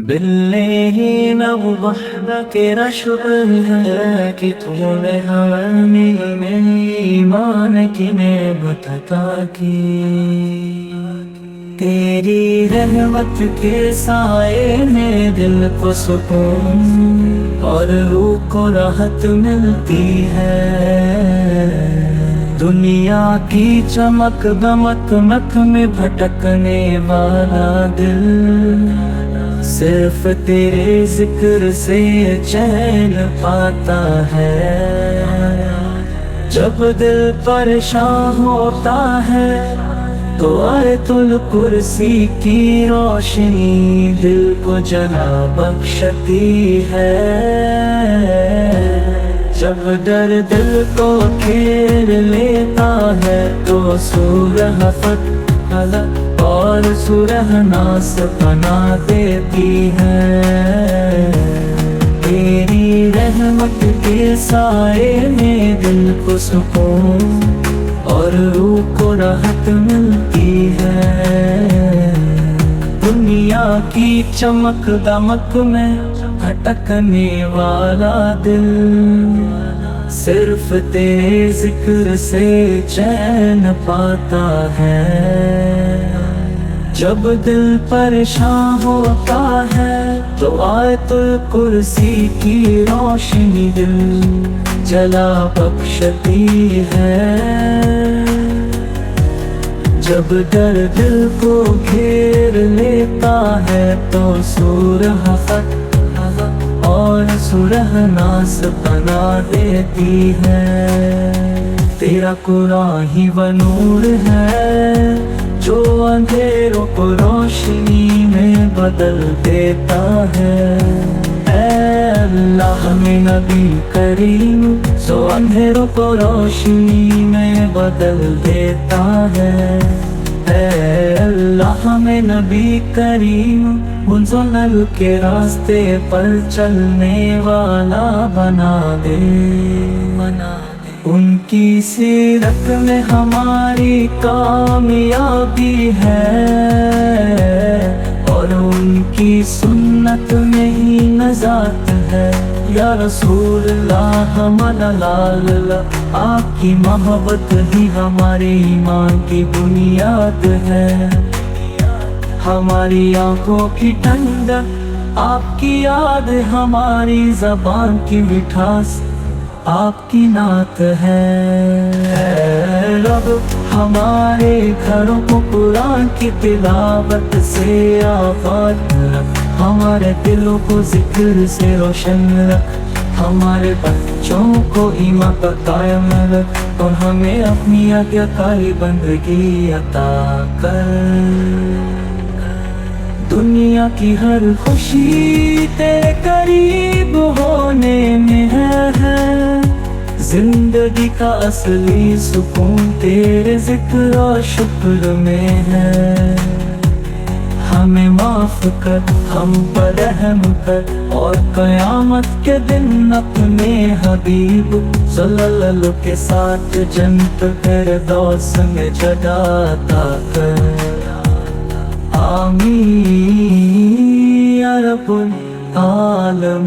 بالليل وضحك رشبها کہ تم نے حامل میں ایمان کی نعمت عطا کی، تیری رحمت کے سائے میں دل کو سکون اور روح کو راحت ملتی ہے۔ دنیا کی چمک دمک مک میں بھٹکنے والا دل صرف تیرے ذکر سے چین پاتا ہے۔ جب دل پریشان ہوتا ہے تو آیت الکرسی کی روشنی دل کو جلا بخشتی ہے۔ جب ڈر دل کو گھیر لیتا ہے تو سورہ فتح اور سورہ ناس پناہ دیتی ہے۔ تیری رحمت کے سائے میں دل کو سکون اور روح کو راحت ملتی ہے۔ دنیا کی چمک دمک میں بھٹکنے والا دل صرف تیرے ذکر سے چین پاتا ہے۔ جب دل پریشان ہوتا ہے تو آیت الکرسی کی روشنی دل جلا بخشتی ہے۔ جب ڈر دل کو گھیر لیتا ہے تو سورہ فتح اور سورہ ناس پناہ دیتی ہے۔ تیرا قرآن ہی وہ نور ہے جو اندھیروں کو روشنی میں بدل دیتا ہے۔ اے اللہ ہمیں نبی کریم جو اندھیروں کو روشنی میں بدل دیتا ہے۔ اے اللہ ہمیں نبی کریم منزل کے راستے پر چلنے والا بنا دے۔ ان کی سیرت میں ہماری کامیابی ہے اور ان کی سنت میں ہی نجات ہے۔ یا رسول اللہ ہمارا آپ کی محبت ہی ہمارے ایمان کی بنیاد ہے۔ ہماری آنکھوں کی ٹھنڈک آپ کی یاد، ہماری زبان کی مٹھاس آپ کی نعت ہے۔ اے رب ہمارے گھروں کو قرآن کی تلاوت سے آباد رکھ، ہمارے دلوں کو ذکر سے روشن رکھ، ہمارے بچوں کو ایمان پر قائم رکھ، اور ہمیں اپنی عطائی بندگی عطا کر۔ دنیا کی ہر خوشی تیرے قریب ہونے میں ہے، زندگی کا اصلی سکون تیرے ذکر و شکر میں ہے۔ ہمیں معاف کر، ہم پر رحم کر، اور قیامت کے دن اپنے حبیب صلی اللہ علیہ وسلم کے ساتھ جنت فردوس میں جگہ عطا کر۔ آمین یا رب العالمین۔